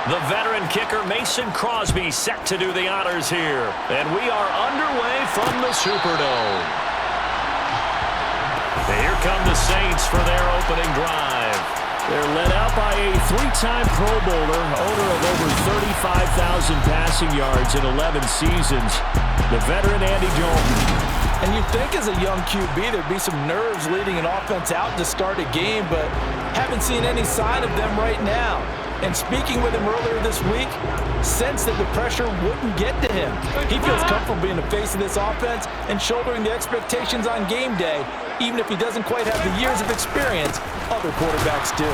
The veteran kicker Mason Crosby set to do the honors here. And we are underway from the Superdome. Here come the Saints for their opening drive. They're led out by a three-time Pro Bowler, owner of over 35,000 passing yards in 11 seasons, the veteran Andy Dalton. And you'd think as a young QB there'd be some nerves leading an offense out to start a game, but haven't seen any sign of them right now. And speaking with him earlier this week, sensed that the pressure wouldn't get to him. He feels comfortable being the face of this offense and shouldering the expectations on game day, even if he doesn't quite have the years of experience other quarterbacks do.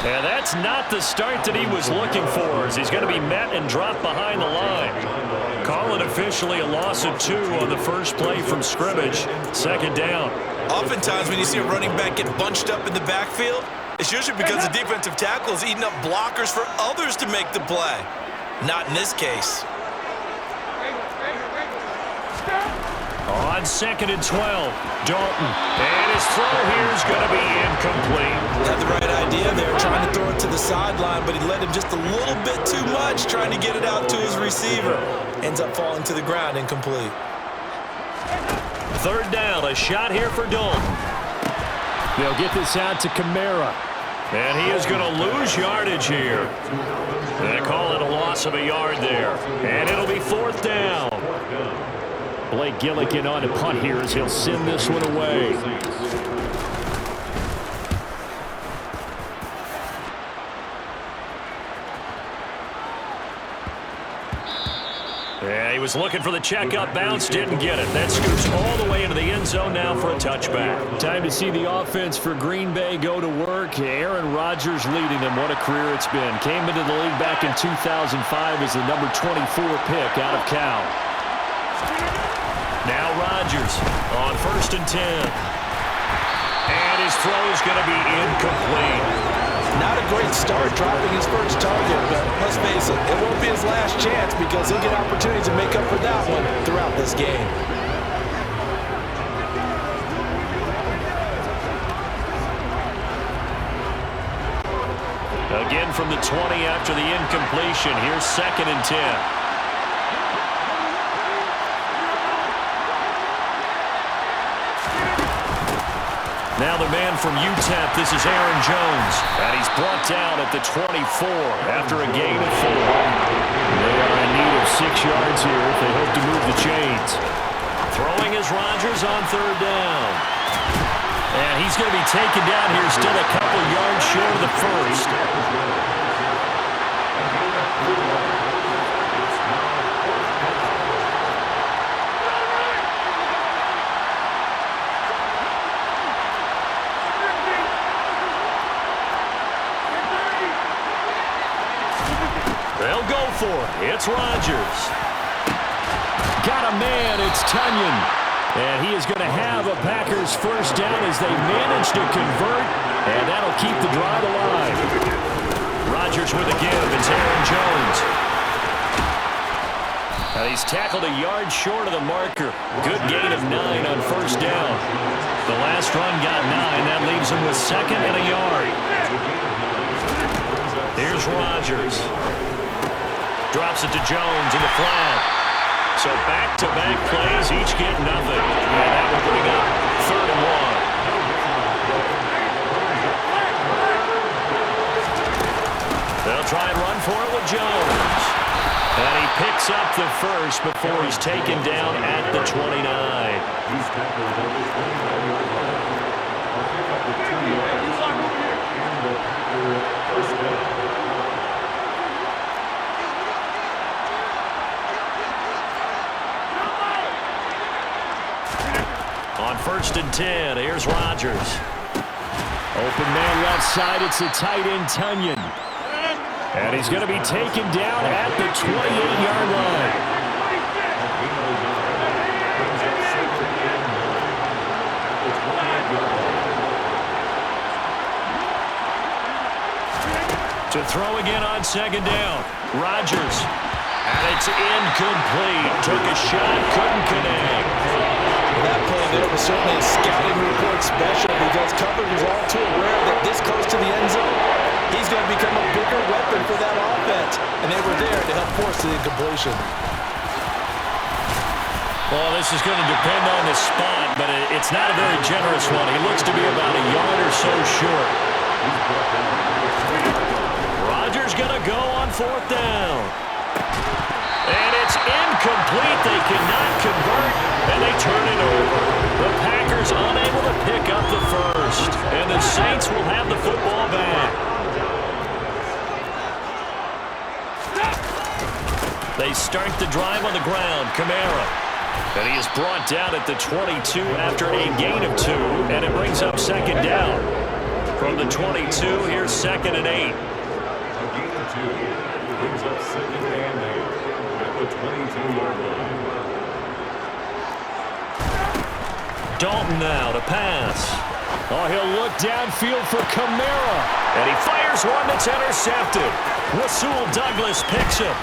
And that's not the start that he was looking for, as he's going to be met and dropped behind the line. Call it officially a loss of 2 on the first play from scrimmage. Second down. Oftentimes when you see a running back get bunched up in the backfield, it's usually because the defensive tackle is eating up blockers for others to make the play. Not in this case. On 2nd and 12, Dalton. And his throw here is going to be incomplete. Had the right idea there, trying to throw it to the sideline, but he led him just a little bit too much, trying to get it out to his receiver. Ends up falling to the ground, incomplete. Third down, a shot here for Dalton. They'll get this out to Kamara. And he is going to lose yardage here. They call it a loss of a yard there. And it'll be 4th down. Blake Gillikin on to punt here as he'll send this one away. Yeah, he was looking for the checkup bounce, didn't get it. That scoots all the way into the end zone now for a touchback. Time to see the offense for Green Bay go to work. Aaron Rodgers leading them. What a career it's been. Came into the league back in 2005 as the number 24 pick out of Cal. Now Rodgers on 1st and 10. And his throw is going to be incomplete. Not a great start dropping his first target, but let's face it, it won't be his last chance because he'll get opportunities to make up for that one throughout this game. Again from the 20 after the incompletion. Here's 2nd and 10. Now the man from UTEP, this is Aaron Jones. And he's brought down at the 24 after a gain of 4. They are in need of 6 yards here if they hope to move the chains. Throwing is Rodgers on 3rd down. And he's going to be taken down here, still a couple yards short of the first. They'll go for it. It's Rodgers. Got a man. It's Tunyon. And he is going to have a Packers first down as they manage to convert. And that'll keep the drive alive. Rodgers with a give. It's Aaron Jones. And he's tackled a yard short of the marker. Good gain of 9 on 1st down. The last run got 9. That leaves him with 2nd and a yard. Here's Rodgers. Drops it to Jones in the flat. So back-to-back plays, each get nothing. And that will bring up 3rd and 1. They'll try and run for it with Jones. And he picks up the first before he's taken down at the 29. On 1st and 10, here's Rodgers. Open man left side, it's the tight end Tunyon. And he's going to be taken down at the 28-yard line. To throw again on 2nd down. Rodgers. And it's incomplete. Took a shot, couldn't connect. That play there was certainly a scouting report special because coverage was all too aware that this close to the end zone, he's going to become a bigger weapon for that offense. and they were there to help force the incompletion. Well, this is going to depend on the spot, but it's not a very generous one. He looks to be about a yard or so short. Rodgers going to go on 4th down. And it's incomplete. They cannot convert, and they turn it over. The Packers unable to pick up the first, and the Saints will have the football back. They start the drive on the ground. Kamara. And he is brought down at the 22 after a gain of 2, and it brings up 2nd down. From the 22, here's 2nd and 8. A gain of 2 brings up 2nd and 8 at the 22-yard line. Dalton now to pass. Oh, he'll look downfield for Kamara. And he fires one that's intercepted. Rasul Douglas picks him.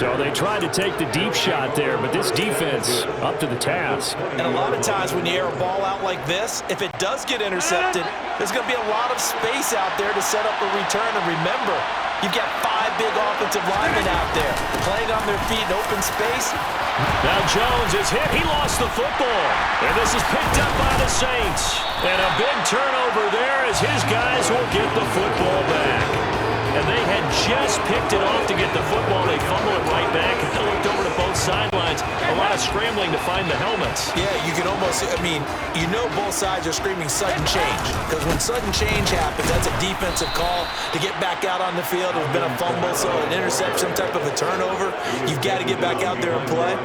So they tried to take the deep shot there, but this defense up to the task. And a lot of times when you air a ball out like this, if it does get intercepted, there's going to be a lot of space out there to set up a return. And remember, you've got 5 big offensive linemen out there playing on their feet in open space. Now Jones is hit. He lost the football. And this is picked up by the Saints. And a big turnover there as his guys will get the football back. And they had just picked it off to get the football. They fumble it right back, and they looked over to both sidelines. A lot of scrambling to find the helmets. Yeah, you can almost, you know both sides are screaming sudden change. Because when sudden change happens, that's a defensive call to get back out on the field. There's been a fumble, so an interception, some type of a turnover. You've got to get back out there and play.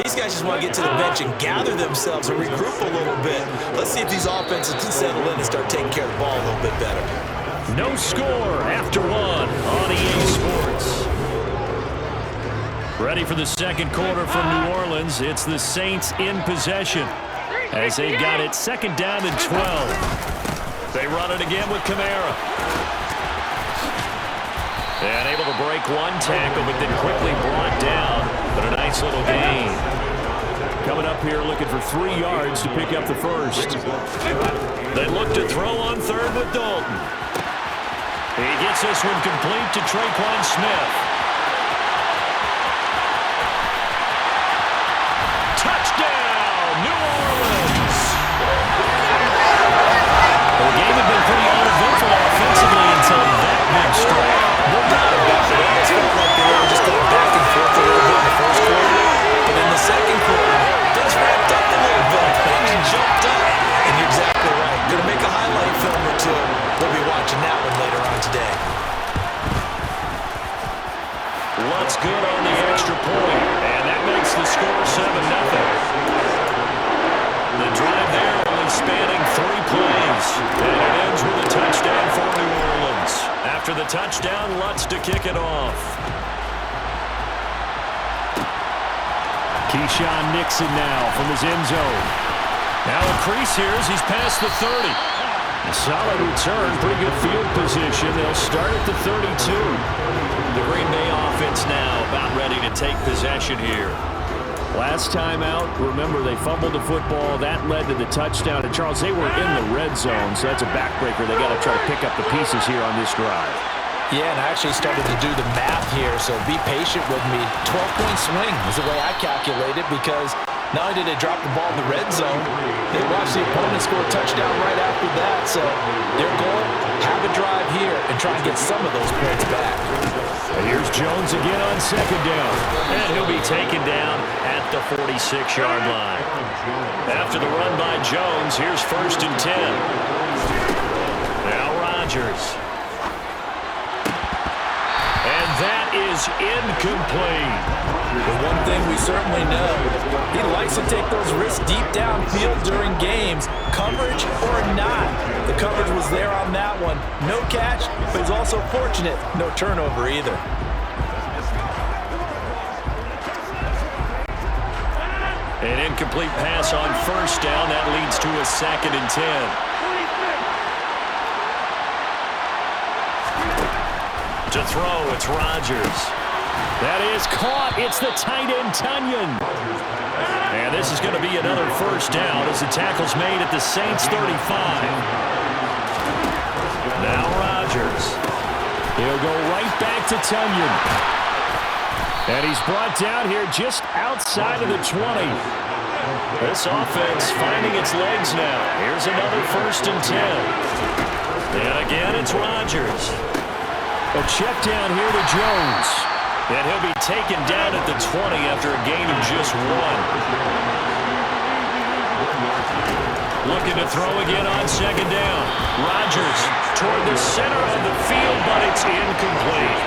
These guys just want to get to the bench and gather themselves and regroup a little bit. Let's see if these offenses can settle in and start taking care of the ball a little bit better. No score after 1 on EA Sports. Ready for the second quarter from New Orleans. It's the Saints in possession as they got it 2nd down and 12. They run it again with Kamara. And able to break one tackle, but then quickly brought down. But a nice little gain. Coming up here looking for 3 yards to pick up the first. They look to throw on 3rd with Dalton. He gets this one complete to Traquan Smith. Touchdown, New Orleans! The game had been pretty uneventful offensively until that big strike. No doubt about it. It almost felt like they were just going back and forth a little bit in the first quarter. But in the second quarter, things ramped up a little bit. Things jumped up. And you're exactly right. Going to make a highlight film or two. We'll be watching that one later on today. What's good on the extra point, and that makes the score 7-0. The drive there only spanning 3 plays, and it ends with a touchdown for New Orleans. After the touchdown, Lutz to kick it off. Keyshawn Nixon now from his end zone. Now a crease here as he's past the 30. A solid return, pretty good field position. They'll start at the 32. The Green Bay offense now about ready to take possession here. Last time out, remember they fumbled the football. That led to the touchdown. And Charles, they were in the red zone, so that's a backbreaker. They got to try to pick up the pieces here on this drive. Yeah, and I actually started to do the math here, so be patient with me. 12-point swing is the way I calculate it, because not only did they drop the ball in the red zone, they watched the opponent score a touchdown right after that. So their goal, have a drive here and try and get some of those points back. And here's Jones again on 2nd down. And he'll be taken down at the 46-yard line. After the run by Jones, here's 1st and 10. Now Rodgers. And that is incomplete. The one thing we certainly know, he likes to take those risks deep downfield during games, coverage or not. The coverage was there on that one. No catch, but he's also fortunate. No turnover either. An incomplete pass on 1st down. That leads to a 2nd and 10. To throw, it's Rodgers. That is caught. It's the tight end, Tunyon. And this is going to be another first down as the tackle's made at the Saints 35. Now Rodgers. He'll go right back to Tunyon. And he's brought down here just outside of the 20. This offense finding its legs now. Here's another 1st and 10. And again, it's Rodgers. A check down here to Jones. And he'll be taken down at the 20 after a gain of just 1. Looking to throw again on 2nd down. Rodgers toward the center of the field, but it's incomplete.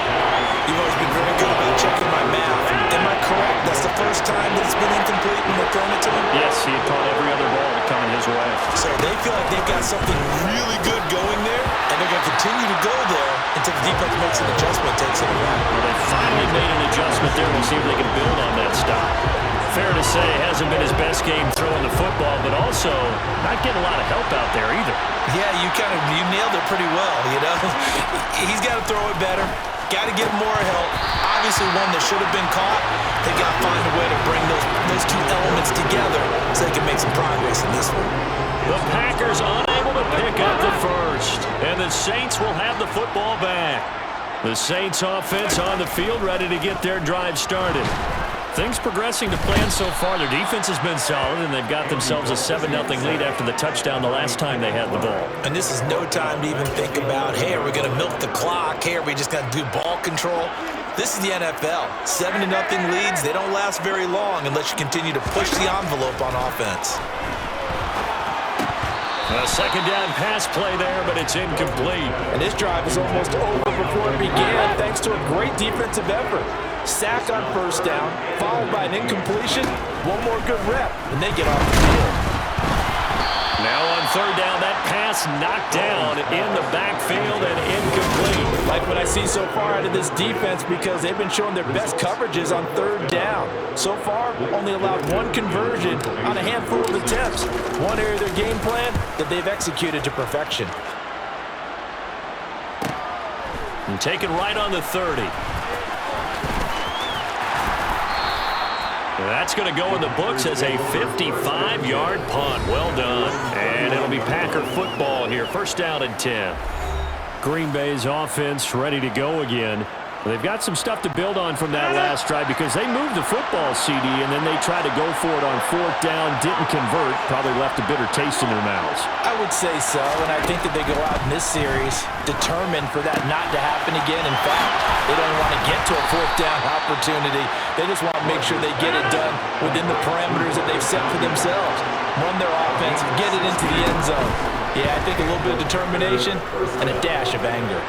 You've always been very good about checking my math. Am I correct? That's the first time that it's been incomplete when they're throwing it to him? Yes, he had caught every other ball coming his way. So they feel like they've got something really good going there, and they're going to continue to go there until the defense makes an adjustment, takes it away. Well, they finally made an adjustment there. We'll see if they can build on that stop. Fair to say, it hasn't been his best game throwing the football, but also not getting a lot of help out there either. Yeah, you nailed it pretty well, you know. He's got to throw it better. Got to get more help. Obviously one that should have been caught. They got to find a way to bring those two elements together so they can make some progress in this one. The Packers unable to pick up the first, and the Saints will have the football back. The Saints offense on the field ready to get their drive started. Things progressing to plan so far. Their defense has been solid, and they've got themselves a 7-0 lead after the touchdown the last time they had the ball. And this is no time to even think about, hey, are we going to milk the clock? Hey, are we just going to do ball control? This is the NFL. 7-0 leads, they don't last very long unless you continue to push the envelope on offense. A 2nd down pass play there, but it's incomplete. And this drive is almost over before it began, thanks to a great defensive effort. Sack on 1st down, followed by an incompletion. One more good rep, and they get off the field. Now on 3rd down, that pass knocked down in the backfield and incomplete. Like what I see so far out of this defense, because they've been showing their best coverages on 3rd down. So far, only allowed 1 conversion on a handful of attempts. One area of their game plan that they've executed to perfection. And taken right on the 30. That's going to go in the books as a 55-yard punt. Well done. And it'll be Packer football here. 1st down and 10. Green Bay's offense ready to go again. They've got some stuff to build on from that last drive because they moved the football, CD, and then they tried to go for it on 4th down, didn't convert, probably left a bitter taste in their mouths. I would say so, and I think that they go out in this series determined for that not to happen again. In fact, they don't want to get to a 4th down opportunity. They just want to make sure they get it done within the parameters that they've set for themselves. Run their offense, get it into the end zone. Yeah, I think a little bit of determination and a dash of anger.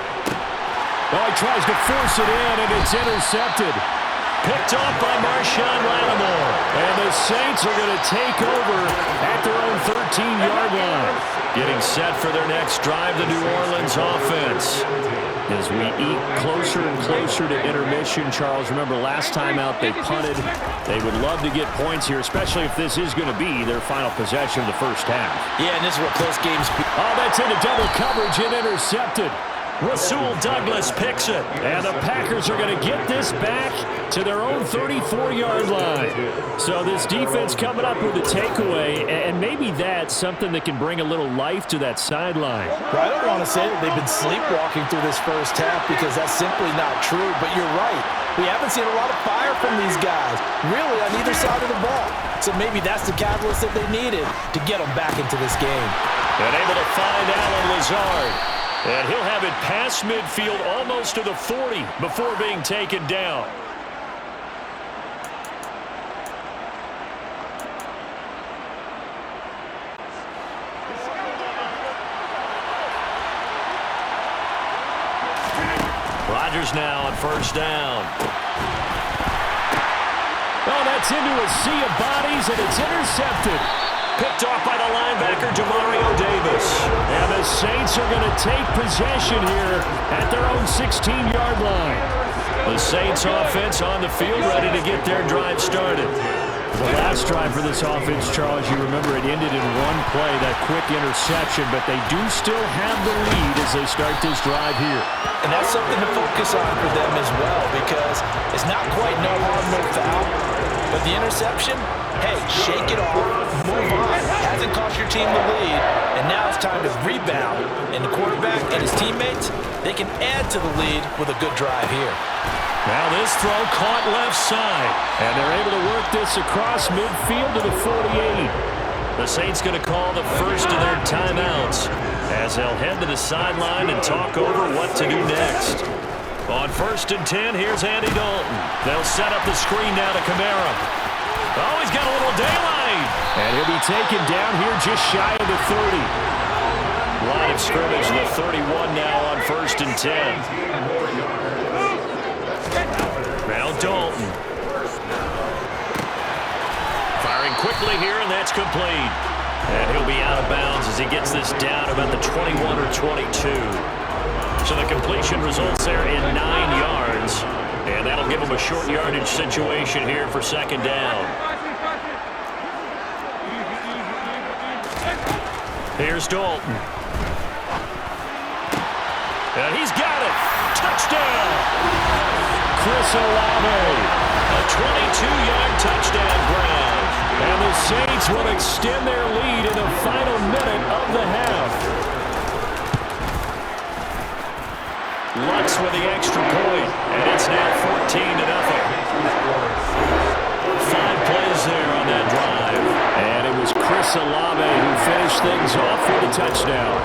Oh, he tries to force it in, and it's intercepted. Picked off by Marshawn Lattimore. And the Saints are going to take over at their own 13-yard line. Getting set for their next drive, the New Orleans offense. As we eat closer and closer to intermission, Charles, remember last time out they punted. They would love to get points here, especially if this is going to be their final possession of the first half. Yeah, and this is where close games... Oh, that's into double coverage and intercepted. Rasul Douglas picks it, and the Packers are going to get this back to their own 34-yard line. So this defense coming up with a takeaway, and maybe that's something that can bring a little life to that sideline. Well, I don't want to say that they've been sleepwalking through this first half because that's simply not true, but you're right. We haven't seen a lot of fire from these guys, really, on either side of the ball. So maybe that's the catalyst that they needed to get them back into this game. And able to find Allen Lazard. And he'll have it past midfield almost to the 40 before being taken down. Rodgers now on 1st down. Oh, that's into a sea of bodies, and it's intercepted. Picked off by the linebacker, Demario Davis. And the Saints are going to take possession here at their own 16-yard line. The Saints offense on the field ready to get their drive started. The last drive for this offense, Charles, you remember it ended in one play, that quick interception, but they do still have the lead as they start this drive here. And that's something to focus on for them as well because it's not quite no harm, no foul, but the interception, hey, shake it off, move on. Hasn't cost your team the lead, and now it's time to rebound. And the quarterback and his teammates, they can add to the lead with a good drive here. Now this throw caught left side, and they're able to work this across midfield to the 48. The Saints going to call the first of their timeouts as they'll head to the sideline and talk over what to do next. On 1st and 10, here's Andy Dalton. They'll set up the screen now to Kamara. Oh, he's got a little daylight. And he'll be taken down here just shy of the 30. Line of scrimmage, the 31 now on 1st and 10. Now Dalton. Firing quickly here, and that's complete. And he'll be out of bounds as he gets this down about the 21 or 22. So the completion results there in 9 yards. And that'll give him a short yardage situation here for 2nd down. Here's Dalton. And he's got it. Touchdown. Chris Olave, a 22-yard touchdown grab. And the Saints will extend their lead in the final minute of the half. Lutz with the extra point, and it's now 14-0. 5 plays there on that drive. And it was Chris Olave who finished things off with a touchdown.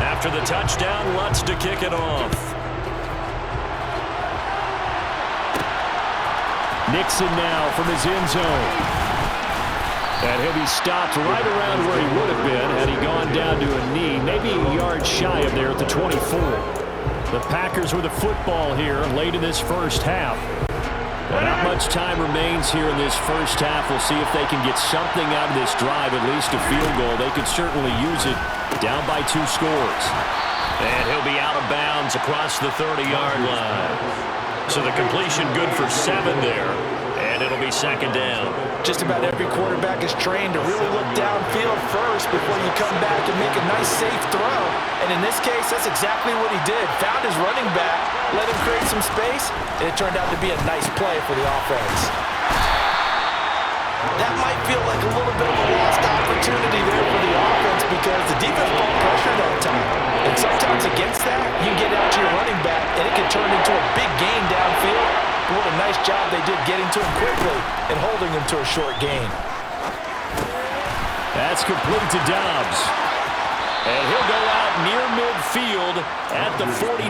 After the touchdown, Lutz to kick it off. Nixon now from his end zone. And he'll be stopped right around where he would have been had he gone down to a knee, maybe a yard shy of there at the 24. The Packers with the football here late in this first half. But not much time remains here in this first half. We'll see if they can get something out of this drive, at least a field goal. They could certainly use it down by 2 scores. And he'll be out of bounds across the 30-yard line. So the completion good for 7 there, and it'll be 2nd down. Just about every quarterback is trained to really look downfield first before you come back and make a nice, safe throw. And in this case, that's exactly what he did. Found his running back, let him create some space, and it turned out to be a nice play for the offense. That might feel like a little bit of a lost opportunity there for the offense because the defense ball pressured that time. And sometimes against that, you get out to your running back, and it can turn into a big gain downfield. But what a nice job they did getting to him quickly and holding him to a short gain. That's complete to Dobbs. And he'll go out near midfield at the 49.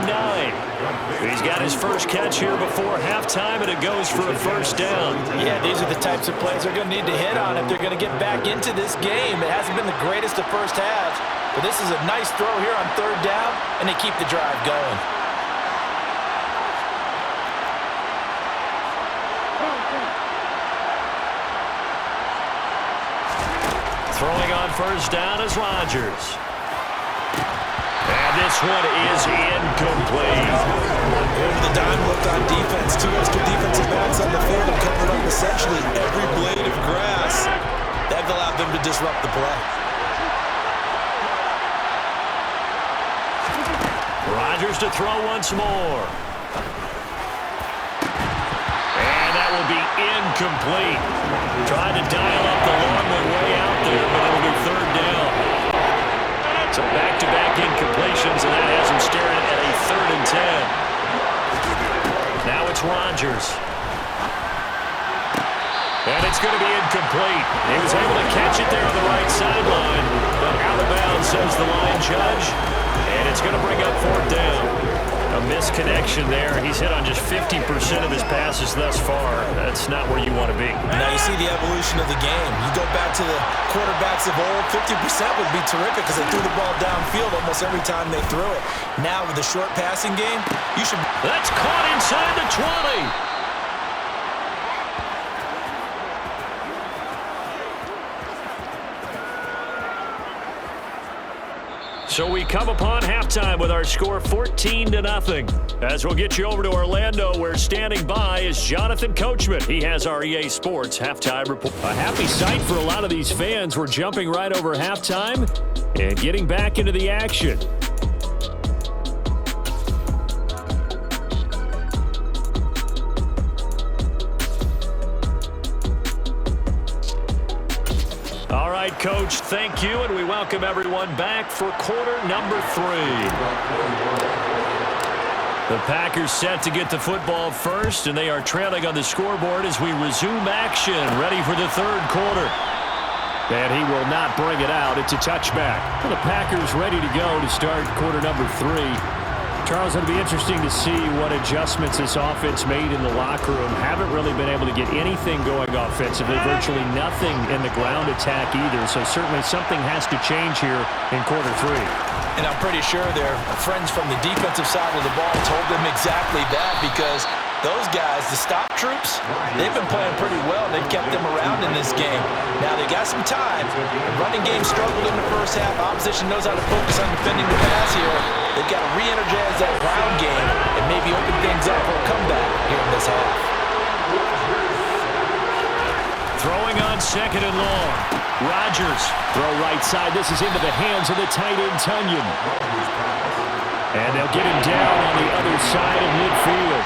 He's got his first catch here before halftime, and it goes for a 1st down. Yeah, these are the types of plays they're going to need to hit on if they're going to get back into this game. It hasn't been the greatest of first halves, but this is a nice throw here on 3rd down, and they keep the drive going. Throwing on 1st down is Rodgers. And this one is incomplete. Over the dime look on defense. 2 extra defensive backs on the field and covered up essentially every blade of grass. That allowed them to disrupt the play. Rodgers to throw once more. And that will be incomplete. Tried to dial up the long one way out there, but it'll be 3rd down. So back-to-back incompletions, and that has him staring at a 3rd and 10. Now it's Rodgers. And it's going to be incomplete. He was able to catch it there on the right sideline, but out of bounds, says the line judge. And it's going to bring up 4th down. A misconnection there. He's hit on just 50% of his passes thus far. That's not where you want to be. Now you see the evolution of the game. You go back to the quarterbacks of old, 50% would be terrific because they threw the ball downfield almost every time they threw it. Now with the short passing game, you should... That's caught inside the 20. So we come upon halftime with our score 14-0. As we'll get you over to Orlando, where standing by is Jonathan Coachman. He has our EA Sports halftime report. A happy sight for a lot of these fans. We're jumping right over halftime and getting back into the action. right, Coach. Thank you, and we welcome everyone back for quarter number 3. The Packers set to get the football first, and they are trailing on the scoreboard as we resume action, ready for the third quarter. And he will not bring it out. It's a touchback. Well, the Packers ready to go to start quarter number 3. Charles, it'll be interesting to see what adjustments this offense made in the locker room. Haven't really been able to get anything going offensively, virtually nothing in the ground attack either. So certainly something has to change here in quarter 3. And I'm pretty sure their friends from the defensive side of the ball told them exactly that, because those guys, the stop troops, they've been playing pretty well. They've kept them around in this game. Now they got some time. The running game struggled in the first half. Opposition knows how to focus on defending the pass here. They've got to re-energize that ground game and maybe open things up for a comeback here in this half. Throwing on second and long. Rodgers, throw right side. This is into the hands of the tight end, Tunyon. And they'll get him down on the other side of midfield.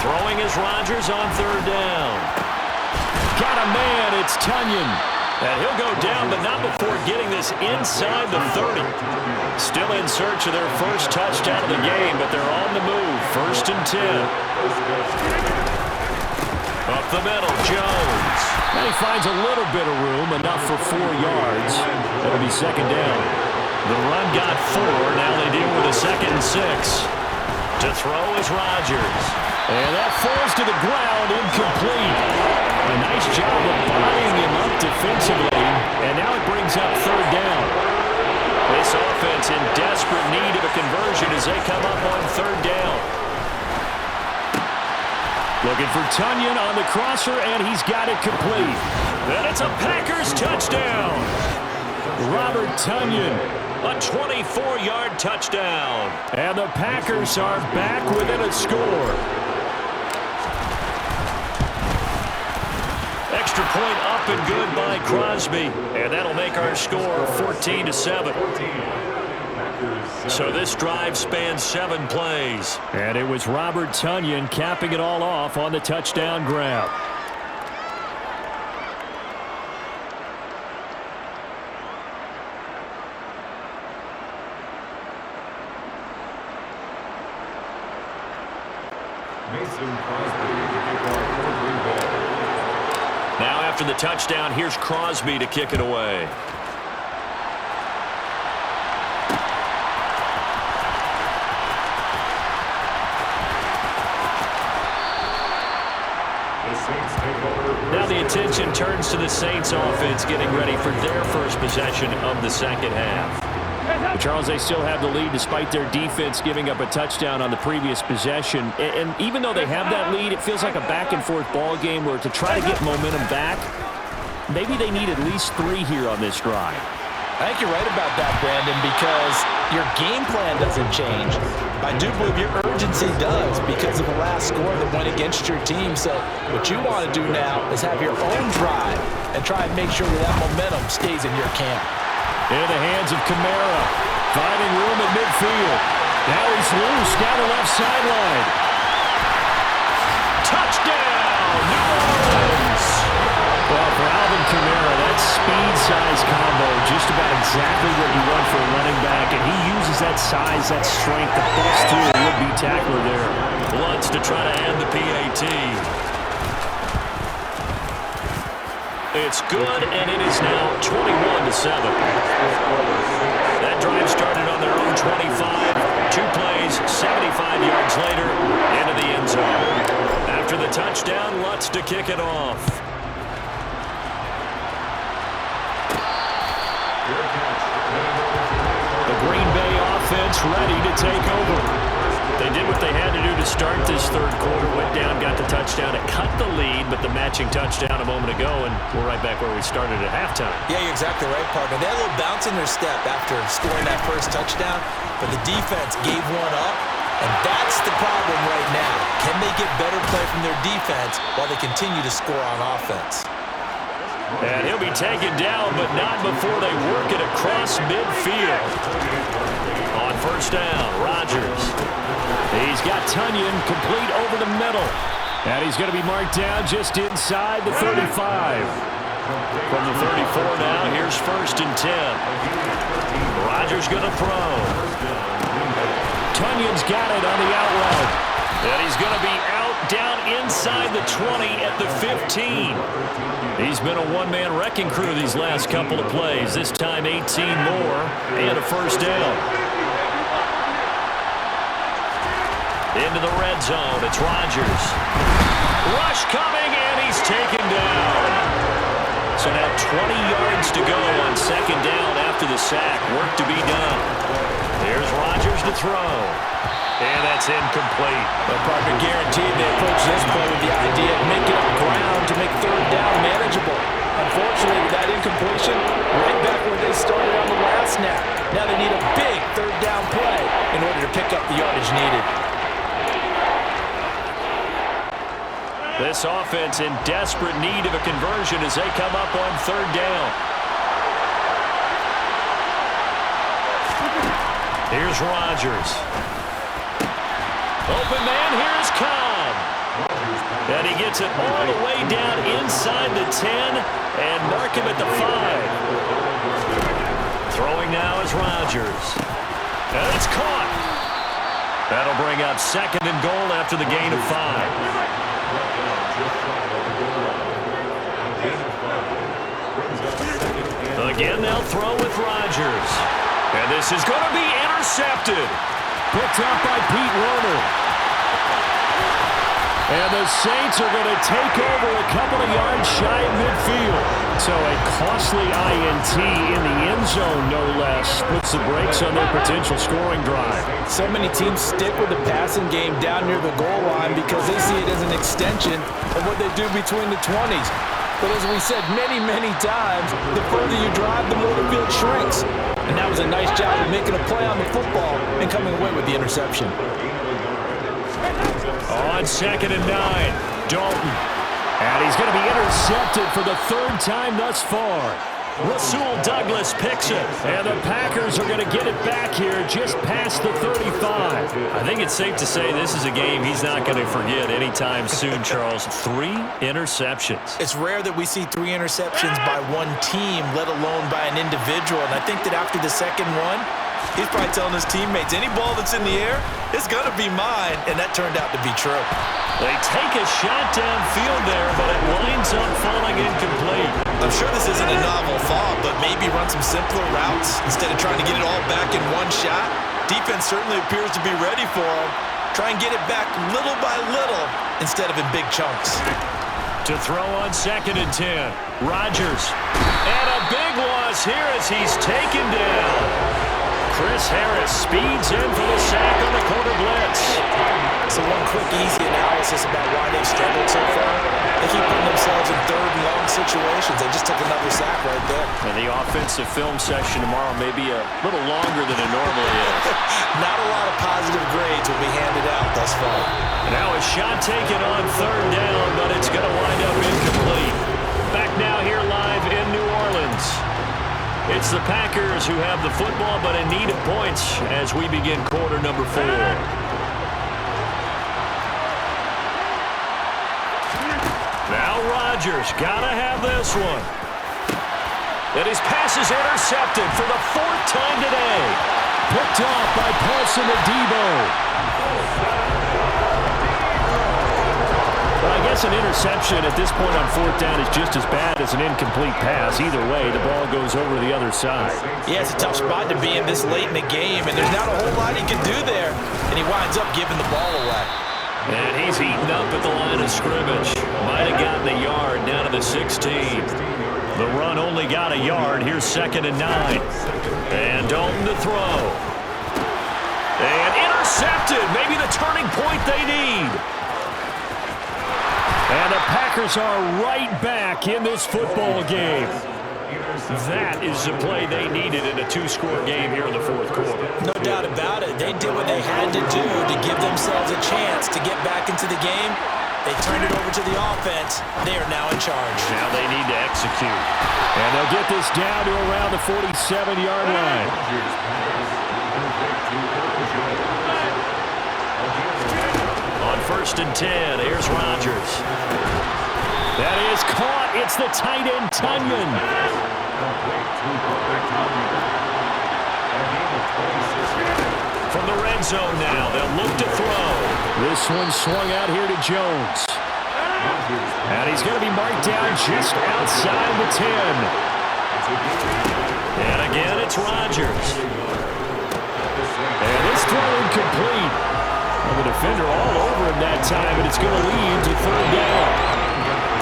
Throwing is Rodgers on third down. Got a man, it's Tunyon. And he'll go down, but not before getting this inside the 30. Still in search of their first touchdown of the game, but they're on the move. 1st and 10. Up the middle, Jones. And he finds a little bit of room, enough for 4 yards. That'll be second down. The run got 4. Now they deal with a 2nd and 6. To throw is Rodgers. And that falls to the ground, incomplete. A nice job of bodying him up defensively. And now it brings up third down. This offense in desperate need of a conversion as they come up on third down. Looking for Tunyon on the crosser, and he's got it complete. And it's a Packers touchdown. Robert Tunyon, a 24-yard touchdown. And the Packers are back within a score. Extra point up and good by Crosby. And that'll make our score 14-7. So this drive spans 7 plays. And it was Robert Tunyon capping it all off on the touchdown grab. Now after the touchdown, here's Crosby to kick it away. Now the attention turns to the Saints offense getting ready for their first possession of the second half. But Charles, they still have the lead despite their defense giving up a touchdown on the previous possession. And even though they have that lead, it feels like a back-and-forth ball game where to try to get momentum back, maybe they need at least 3 here on this drive. I think you're right about that, Brandon, because your game plan doesn't change. I do believe your urgency does because of the last score that went against your team. So what you want to do now is have your own drive and try and make sure that momentum stays in your camp. In the hands of Kamara, finding room at midfield. Now he's loose down the left sideline. Touchdown, New Orleans! Well, for Alvin Kamara, that speed-size combo, just about exactly what you want for a running back, and he uses that size, that strength, the best tool would-be tackler there. Wants to try to add the PAT. It's good, and it is now 21-7. That drive started on their own 25. 2 plays, 75 yards later, into the end zone. After the touchdown, Lutz to kick it off. The Green Bay offense ready to take over. They did what they had to do to start this third quarter. Went down, got the touchdown. It cut the lead, but the matching touchdown a moment ago, and we're right back where we started at halftime. Yeah, you're exactly right, partner. They had a little bounce in their step after scoring that first touchdown, but the defense gave one up, and that's the problem right now. Can they get better play from their defense while they continue to score on offense? And he'll be taken down, but not before they work it across midfield. On first down, Rodgers. He's got Tunyon complete over the middle. And he's going to be marked down just inside the 35. From the 34 now, here's first and 10. Rodgers going to throw. Tunyon's got it on the out route. And he's going to be out down inside the 20 at the 15. He's been a one-man wrecking crew these last couple of plays. This time 18 more and a first down. Into the red zone, it's Rodgers. Rush coming, and he's taken down. So now 20 yards to go on second down after the sack. Work to be done. Here's Rodgers to throw. And that's incomplete. The partner guaranteed they approach this play with the idea of making up ground to make third down manageable. Unfortunately, with that incompletion, right back where they started on the last snap. Now they need a big third down play in order to pick up the yardage needed. This offense in desperate need of a conversion as they come up on third down. Here's Rodgers. Open man, here's Cobb. And he gets it all the way down inside the 10 and mark him at the 5. Throwing now is Rodgers. And it's caught. That'll bring up second and goal after the gain of 5. Again, they'll throw with Rodgers. And this is going to be intercepted. Picked up by Pete Werner. And the Saints are going to take over a couple of yards shy of midfield. So a costly INT in the end zone, no less, puts the brakes on their potential scoring drive. So many teams stick with the passing game down near the goal line because they see it as an extension of what they do between the 20s. But as we said many, many times, the further you drive, the more the field shrinks. And that was a nice job of making a play on the football and coming away with the interception. On second and 9, Dalton. And he's going to be intercepted for the third time thus far. Rasul Douglas picks it. And the Packers are going to get it back here just past the 35. I think it's safe to say this is a game he's not going to forget anytime soon, Charles. 3 interceptions. It's rare that we see 3 interceptions by one team, let alone by an individual. And I think that after the second one, he's probably telling his teammates, any ball that's in the air, it's going to be mine. And that turned out to be true. They take a shot downfield there, but it winds up falling incomplete. I'm sure this isn't a novel thought, but maybe run some simpler routes instead of trying to get it all back in one shot. Defense certainly appears to be ready for him. Try and get it back little by little instead of in big chunks. To throw on second and 10, Rodgers. And a big loss here as he's taken down. Chris Harris speeds in for the sack on the quarter blitz. So one quick, easy analysis about why they've struggled so far. They keep putting themselves in third and long situations. They just took another sack right there. And the offensive film session tomorrow may be a little longer than it normally is. Not a lot of positive grades will be handed out thus far. Now a shot taken on third down, but it's going to wind up incomplete. Back now here live in New Orleans. It's the Packers who have the football, but in need of points as we begin quarter number 4. Now Rodgers, gotta have this one. And his pass is intercepted for the 4th time today. Picked off by Paulson Adebo. Well, I guess an interception at this point on 4th down is just as bad as an incomplete pass. Either way, the ball goes over the other side. Yeah, it's a tough spot to be in this late in the game, and there's not a whole lot he can do there. And he winds up giving the ball away. And he's eaten up at the line of scrimmage. Might have gotten a yard down to the 16. The run only got a yard. Here's second and 9. And Dalton to throw. And intercepted. Maybe the turning point they need. And the Packers are right back in this football game. That is the play they needed in a 2-score game here in the 4th quarter. No doubt about it. They did what they had to do to give themselves a chance to get back into the game. They turned it over to the offense. They are now in charge. Now they need to execute. And they'll get this down to around the 47-yard line. On 1st and 10, here's Rodgers. That is caught. It's the tight end, Tunyon. From the red zone now, they'll look to throw. This one swung out here to Jones. And he's going to be marked down just outside the 10. And again, it's Rodgers. And this throw incomplete. Well, the defender all over him that time, and it's going to lead to 3rd down.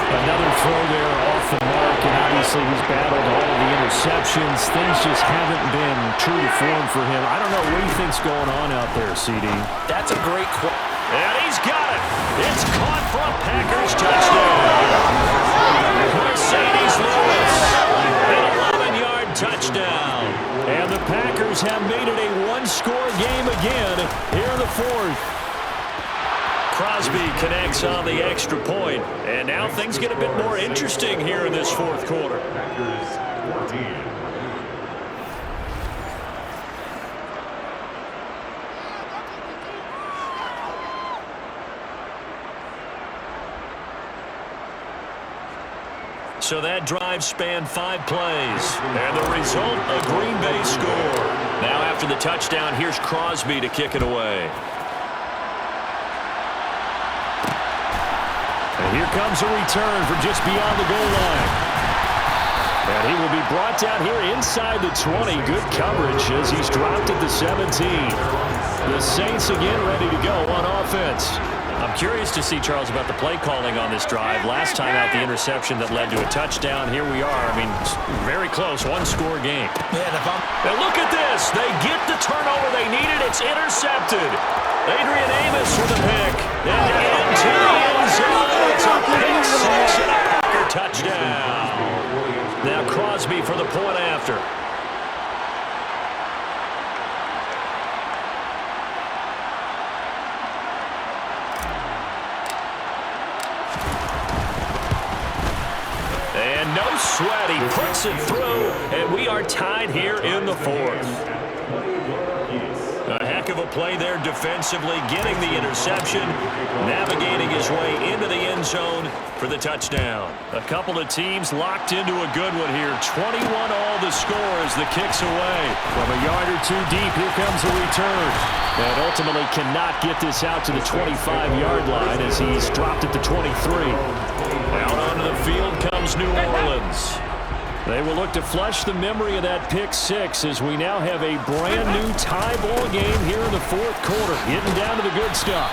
Another throw there off the mark, and obviously he's battled all of the interceptions. Things just haven't been true to form for him. I don't know what he thinks going on out there, CD. That's a great question. And he's got it. It's caught for a Packers touchdown. Mercedes Lewis, an 11-yard touchdown. And the Packers have made it a one-score game again here in the 4th. Crosby connects on the extra point, and now things get a bit more interesting here in this 4th quarter. Packers 14. So that drive spanned 5 plays, and the result, a Green Bay score. Now after the touchdown, here's Crosby to kick it away. And here comes a return from just beyond the goal line. And he will be brought down here inside the 20. Good coverage as he's dropped at the 17. The Saints again ready to go on offense. I'm curious to see, Charles, about the play calling on this drive. Last time out, the interception that led to a touchdown. Here we are. I mean, very close, one-score game. Yeah, and look at this. They get the turnover they needed. It's intercepted. Adrian Amos with a pick. And into the end zone. It's a pick six and a Packer touchdown. Now Crosby for the point after. And no sweat, he puts it through, and we are tied here in the 4th. A heck of a play there defensively, getting the interception, navigating his way into the end zone for the touchdown. A couple of teams locked into a good one here. 21 all the score as the kick's away. From a yard or two deep, here comes a return. And ultimately cannot get this out to the 25-yard line as he's dropped at the 23. Out onto the field comes New Orleans. They will look to flush the memory of that pick six as we now have a brand-new tie ball game here in the 4th quarter, getting down to the good stuff.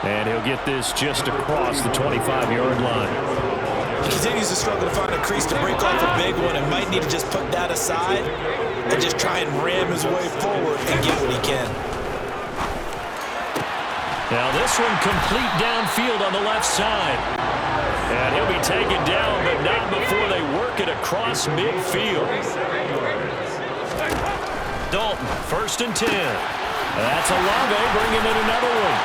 And he'll get this just across the 25-yard line. He continues to struggle to find a crease to break off a big one and might need to just put that aside and just try and ram his way forward and get what he can. Now this one complete downfield on the left side. And he'll be taken down, but not before they work it across midfield. Dalton, 1st and 10. That's Olave bringing in another one.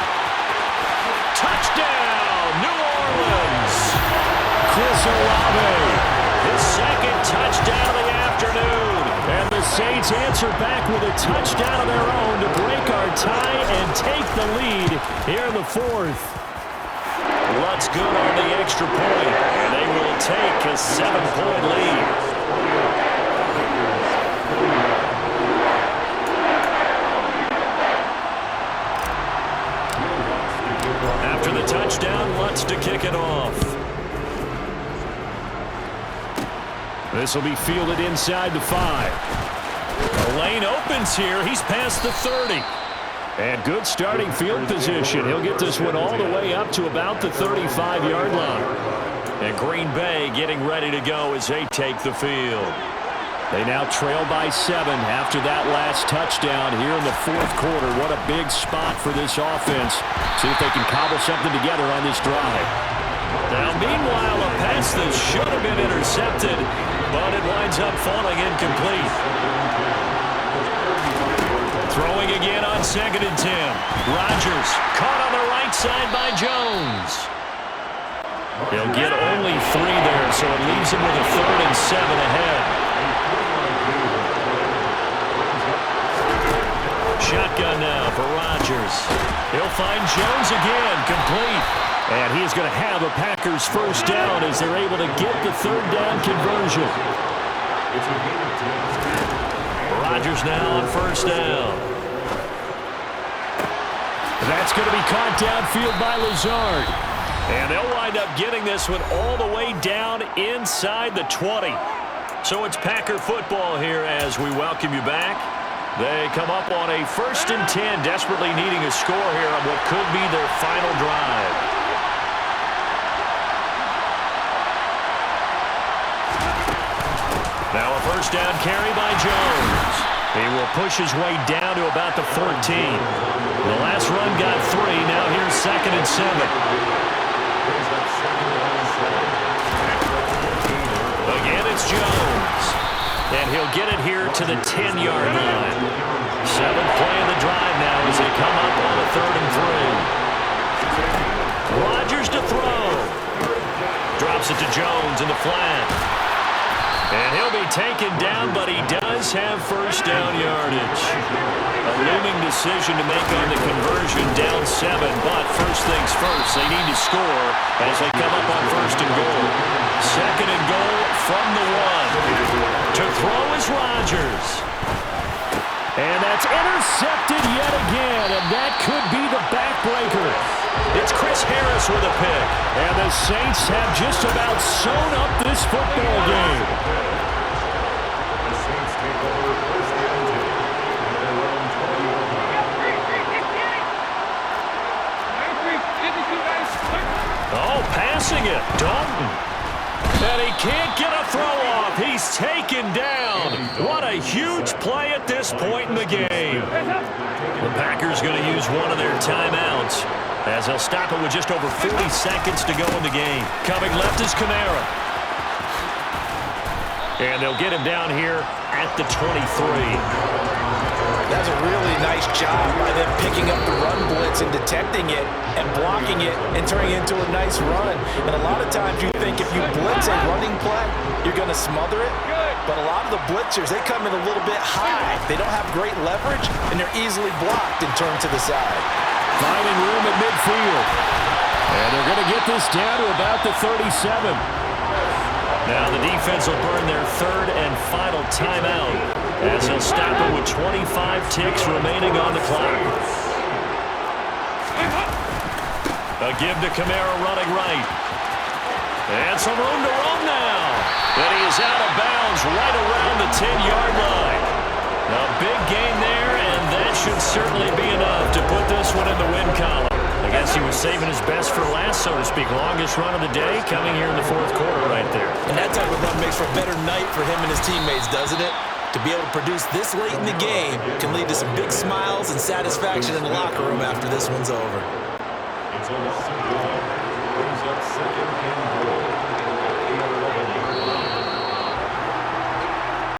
Touchdown, New Orleans. Chris Olave, his 2nd touchdown of the afternoon. And the Saints answer back with a touchdown of their own to break our tie and take the lead here in the 4th. Lutt's good on the extra point, and they will take a 7-point lead. After the touchdown, Lutz to kick it off. This will be fielded inside the 5. The lane opens here. He's past the 30. And good starting field position. He'll get this one all the way up to about the 35-yard line. And Green Bay getting ready to go as they take the field. They now trail by 7 after that last touchdown here in the 4th quarter. What a big spot for this offense. See if they can cobble something together on this drive. Now, meanwhile, a pass that should have been intercepted, but it winds up falling incomplete. Throwing again on 2nd and 10. Rodgers caught on the right side by Jones. He'll get only 3 there, so it leaves him with a 3rd and 7 ahead. Shotgun now for Rodgers. He'll find Jones again, complete. And he's going to have a Packers first down as they're able to get the 3rd down conversion. Rodgers now on first down. That's going to be caught downfield by Lazard. And they'll wind up getting this one all the way down inside the 20. So it's Packer football here as we welcome you back. They come up on a 1st and 10, desperately needing a score here on what could be their final drive. Now a first down carry by Jones. He will push his way down to about the 14. The last run got 3. Now here's 2nd and 7. Again, it's Jones. And he'll get it here to the 10-yard line. 7th play of the drive now as they come up on a 3rd and 3. Rodgers to throw. Drops it to Jones in the flat. And he'll be taken down, but he does have first down yardage. A looming decision to make on the conversion, down 7. But first things first, they need to score as they come up on 1st and goal. 2nd and goal from the 1. To throw is Rodgers. And that's intercepted yet again, and that could be the backbreaker. It's Chris Harris with a pick. And the Saints have just about sewn up this football game. The Saints take over 1st and 10 at their own 20. Oh, passing it. Dalton. And he can't get a throw off. He's taken down. What a huge play at this point in the game. The Packers going to use one of their timeouts as they'll stop it with just over 40 seconds to go in the game. Coming left is Kamara. And they'll get him down here at the 23. That's a really nice job by them picking up the run blitz and detecting it and blocking it and turning it into a nice run. And a lot of times you think if you blitz a running play, you're going to smother it. But a lot of the blitzers, they come in a little bit high. They don't have great leverage, and they're easily blocked and turned to the side. Finding room at midfield. And they're going to get this down to about the 37. Now the defense will burn their 3rd and final timeout as they'll stop it with 25 ticks remaining on the clock. A give to Kamara running right. And some room to run now. And he is out of bounds right around the 10-yard line. A big gain there, and that should certainly be enough to put this one in the win column. I guess he was saving his best for last, so to speak. Longest run of the day coming here in the 4th quarter right there. And that type of run makes for a better night for him and his teammates, doesn't it? To be able to produce this late in the game can lead to some big smiles and satisfaction in the locker room after this one's over. It's on the 6 line. Brings up 2nd and goal.